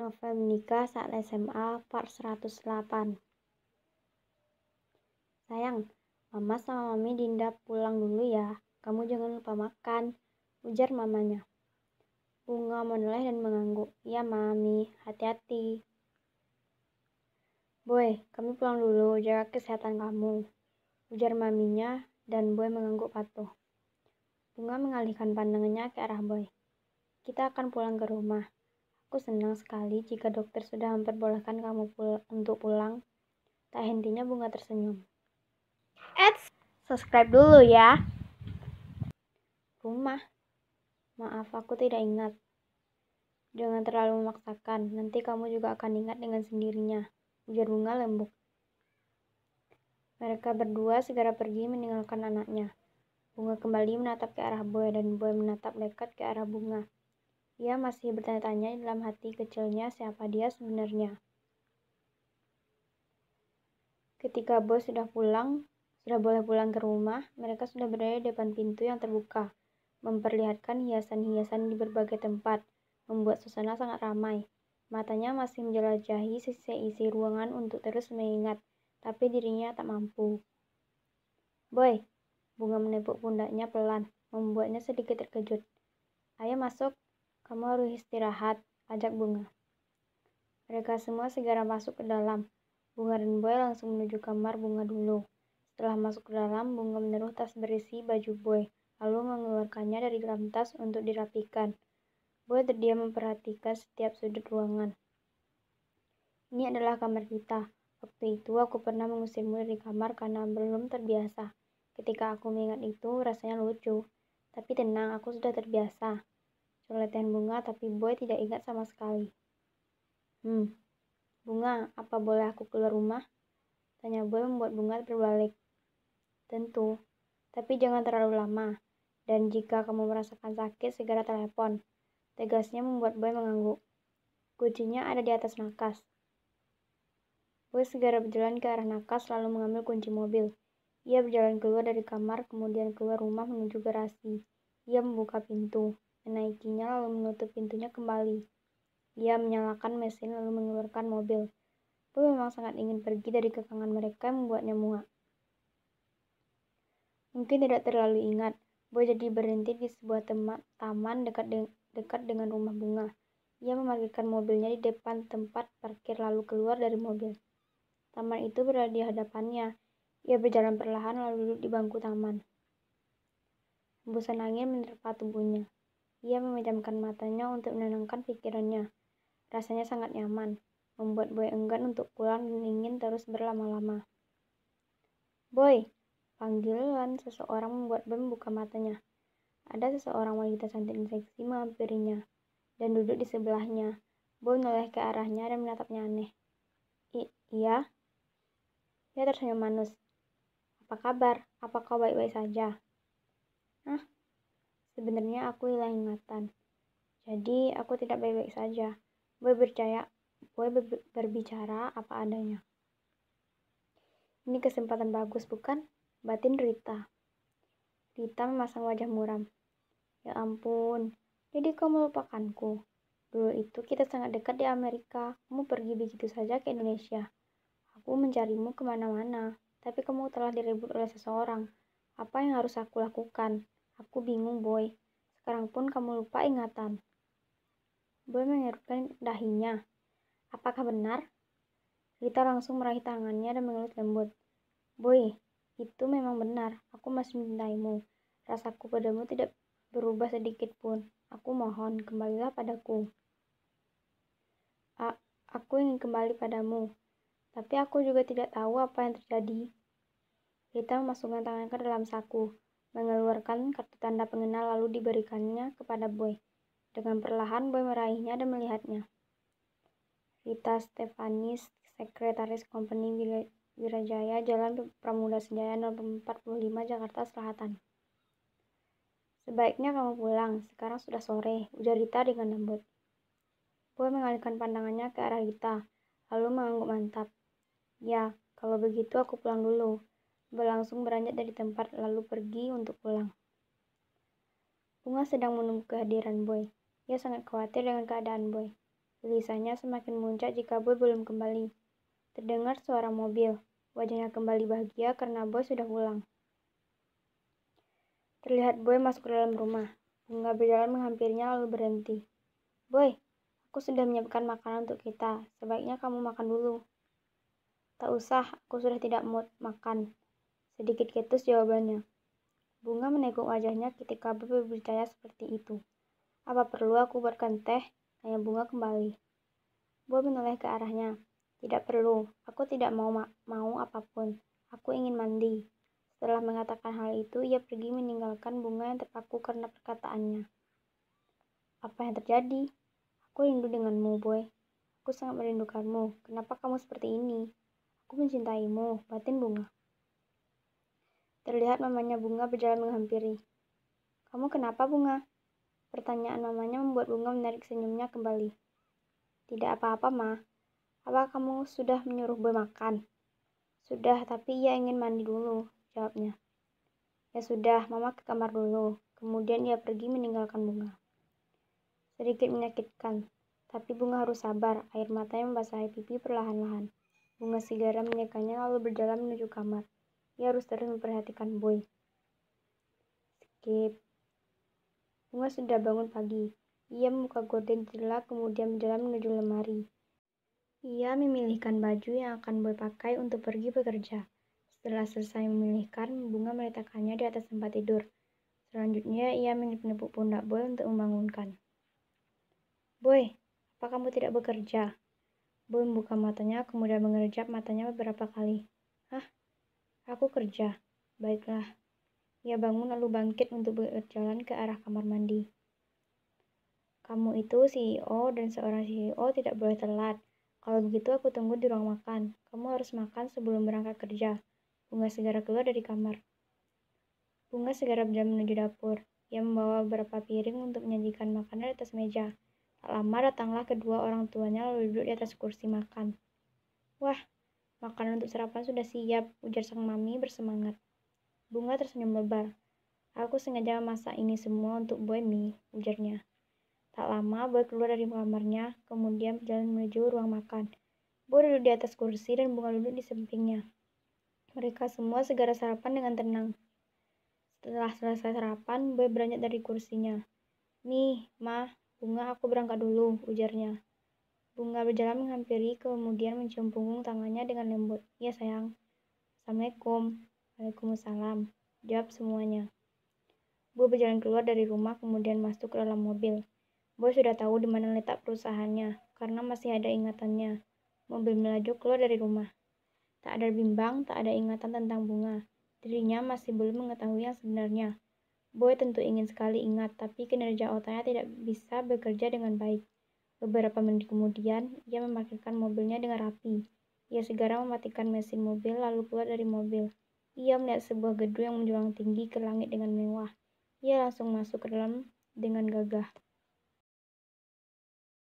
Novel menikah saat SMA part 108. Sayang, Mama sama Mami Dinda pulang dulu ya. Kamu jangan lupa makan, ujar mamanya. Bunga menoleh dan mengangguk. Iya, Mami, hati-hati. Boy, kami pulang dulu, jaga kesehatan kamu, ujar maminya, dan Boy mengangguk patuh. Bunga mengalihkan pandangannya ke arah Boy. Kita akan pulang ke rumah. Aku senang sekali jika dokter sudah memperbolehkan kamu untuk pulang. Tak hentinya Bunga tersenyum. Subscribe dulu ya. Rumah. Maaf, aku tidak ingat. Jangan terlalu memaksakan, nanti kamu juga akan ingat dengan sendirinya, ujar Bunga lembut. Mereka berdua segera pergi meninggalkan anaknya. Bunga kembali menatap ke arah Boy dan Boy menatap dekat ke arah Bunga. Ia masih bertanya-tanya dalam hati kecilnya siapa dia sebenarnya. Ketika Boy sudah boleh pulang ke rumah, mereka sudah berada di depan pintu yang terbuka, memperlihatkan hiasan-hiasan di berbagai tempat, membuat suasana sangat ramai. Matanya masih menjelajahi sisi-isi ruangan untuk terus mengingat, tapi dirinya tak mampu. Boy, Bunga menepuk pundaknya pelan, membuatnya sedikit terkejut. Ayo masuk, kamu harus istirahat, ajak Bunga. Mereka semua segera masuk ke dalam. Bunga dan Boy langsung menuju kamar Bunga dulu. Setelah masuk ke dalam, Bunga menaruh tas berisi baju Boy, lalu mengeluarkannya dari dalam tas untuk dirapikan. Boy terdiam memperhatikan setiap sudut ruangan. Ini adalah kamar kita. Waktu itu aku pernah mengusirmu dari kamar karena belum terbiasa. Ketika aku mengingat itu, rasanya lucu. Tapi tenang, aku sudah terbiasa. Celotehan Bunga, tapi Boy tidak ingat sama sekali. Bunga, apa boleh aku keluar rumah? Tanya Boy membuat Bunga berbalik. Tentu, tapi jangan terlalu lama. Dan jika kamu merasakan sakit, segera telepon. Tegasnya membuat Boy mengangguk. Kuncinya ada di atas nakas. Boy segera berjalan ke arah nakas lalu mengambil kunci mobil. Ia berjalan keluar dari kamar, kemudian keluar rumah menuju garasi. Ia membuka pintu, menaikinya lalu menutup pintunya kembali. Ia menyalakan mesin lalu mengeluarkan mobil. Boy memang sangat ingin pergi dari kekangan mereka yang membuatnya muak. Mungkin tidak terlalu ingat, Boy jadi berhenti di sebuah taman dekat dengan rumah Bunga. Ia memarkirkan mobilnya di depan tempat parkir lalu keluar dari mobil. Taman itu berada di hadapannya. Ia berjalan perlahan lalu duduk di bangku taman. Hembusan angin menerpa tubuhnya. Ia memejamkan matanya untuk menenangkan pikirannya. Rasanya sangat nyaman, membuat Boy enggan untuk pulang dan ingin terus berlama-lama. Boy, panggilan seseorang membuat Boy membuka matanya. Ada seseorang wanita cantik dan seksi menghampirinya dan duduk di sebelahnya. Boy menoleh ke arahnya dan menatapnya aneh. Iya? Dia tersenyum manis. Apa kabar? Apa kau baik-baik saja? Sebenarnya aku hilang ingatan. Jadi aku tidak baik-baik saja. Boy berbicara apa adanya. Ini kesempatan bagus, bukan? Batin Rita. Rita memasang wajah muram. Ya ampun, jadi kau melupakanku. Dulu itu kita sangat dekat di Amerika. Kamu pergi begitu saja ke Indonesia. Aku mencarimu kemana-mana, tapi kamu telah direbut oleh seseorang. Apa yang harus aku lakukan? Aku bingung, Boy. Sekarang pun kamu lupa ingatan. Boy mengerutkan dahinya. Apakah benar? Rita langsung meraih tangannya dan mengelus lembut. Boy, itu memang benar. Aku masih mencintaimu. Rasaku padamu tidak berubah sedikit pun. Aku mohon, kembalilah padaku. Aku ingin kembali padamu. Tapi aku juga tidak tahu apa yang terjadi. Rita memasukkan tangannya ke dalam saku, mengeluarkan kartu tanda pengenal lalu diberikannya kepada Boy. Dengan perlahan Boy meraihnya dan melihatnya. Rita Stefanis, Sekretaris Company Wirajaya, Jalan Pramuda Senjaya No. 45, Jakarta Selatan. Sebaiknya kamu pulang, sekarang sudah sore, ujar Rita dengan lembut. Boy mengalihkan pandangannya ke arah Rita, lalu mengangguk mantap. Ya, kalau begitu aku pulang dulu. Boy langsung beranjak dari tempat lalu pergi untuk pulang. Bunga sedang menunggu kehadiran Boy. Ia sangat khawatir dengan keadaan Boy. Gelisahnya semakin memuncak jika Boy belum kembali. Terdengar suara mobil. Wajahnya kembali bahagia karena Boy sudah pulang. Terlihat Boy masuk ke dalam rumah. Bunga berjalan menghampirinya lalu berhenti. Boy, aku sudah menyiapkan makanan untuk kita. Sebaiknya kamu makan dulu. Tak usah, aku sudah tidak mau makan. Sedikit ketus jawabannya. Bunga meneguk wajahnya ketika Boy berbicara seperti itu. Apa perlu aku buatkan teh? Tanya Bunga kembali. Boy menoleh ke arahnya. Tidak perlu, aku tidak mau apapun. Aku ingin mandi. Setelah mengatakan hal itu, ia pergi meninggalkan Bunga yang terpaku karena perkataannya. Apa yang terjadi? Aku rindu denganmu, Boy. Aku sangat merindukanmu. Kenapa kamu seperti ini? Aku mencintaimu, batin Bunga. Terlihat mamanya Bunga berjalan menghampiri. Kamu kenapa, Bunga? Pertanyaan mamanya membuat Bunga menarik senyumnya kembali. Tidak apa-apa, Ma. Apa kamu sudah menyuruh Boy makan? Sudah, tapi ia ingin mandi dulu, jawabnya. Ya sudah, Mama ke kamar dulu. Kemudian ia pergi meninggalkan Bunga. Sedikit menyakitkan, tapi Bunga harus sabar. Air matanya membasahi pipi perlahan-lahan. Bunga segera menyekanya lalu berjalan menuju kamar. Ia harus terus memperhatikan Boy. Skip. Bunga sudah bangun pagi. Ia membuka gorden jendela kemudian berjalan menuju lemari. Ia memilihkan baju yang akan Boy pakai untuk pergi bekerja. Setelah selesai memilihkan, Bunga meletakkannya di atas tempat tidur. Selanjutnya, ia menepuk pundak Boy untuk membangunkan. Boy, apa kamu tidak bekerja? Boy membuka matanya, kemudian mengerjap matanya beberapa kali. Hah? Aku kerja. Baiklah. Ia bangun lalu bangkit untuk berjalan ke arah kamar mandi. Kamu itu CEO dan seorang CEO tidak boleh telat. Kalau begitu aku tunggu di ruang makan. Kamu harus makan sebelum berangkat kerja. Bunga segera keluar dari kamar. Bunga segera berjalan menuju dapur. Ia membawa beberapa piring untuk menyajikan makanan di atas meja. Tak lama datanglah kedua orang tuanya lalu duduk di atas kursi makan. Wah, makanan untuk sarapan sudah siap, ujar sang mami bersemangat. Bunga tersenyum lebar. Aku sengaja memasak ini semua untuk Boy, Mi, ujarnya. Tak lama, Boy keluar dari kamarnya, kemudian berjalan menuju ruang makan. Boy duduk di atas kursi dan Bunga duduk di sampingnya. Mereka semua segera sarapan dengan tenang. Setelah selesai sarapan, Boy beranjak dari kursinya. Mi, Ma, Bunga, aku berangkat dulu, ujarnya. Bunga berjalan menghampiri, kemudian mencium punggung tangannya dengan lembut. Iya, sayang. Assalamualaikum. Waalaikumsalam. Jawab semuanya. Boy berjalan keluar dari rumah, kemudian masuk ke dalam mobil. Boy sudah tahu di mana letak perusahaannya, karena masih ada ingatannya. Mobil melaju keluar dari rumah. Tak ada bimbang, tak ada ingatan tentang Bunga. Dirinya masih belum mengetahui yang sebenarnya. Boy tentu ingin sekali ingat, tapi kinerja otaknya tidak bisa bekerja dengan baik. Beberapa menit kemudian, ia memarkirkan mobilnya dengan rapi. Ia segera mematikan mesin mobil lalu keluar dari mobil. Ia melihat sebuah gedung yang menjulang tinggi ke langit dengan mewah. Ia langsung masuk ke dalam dengan gagah.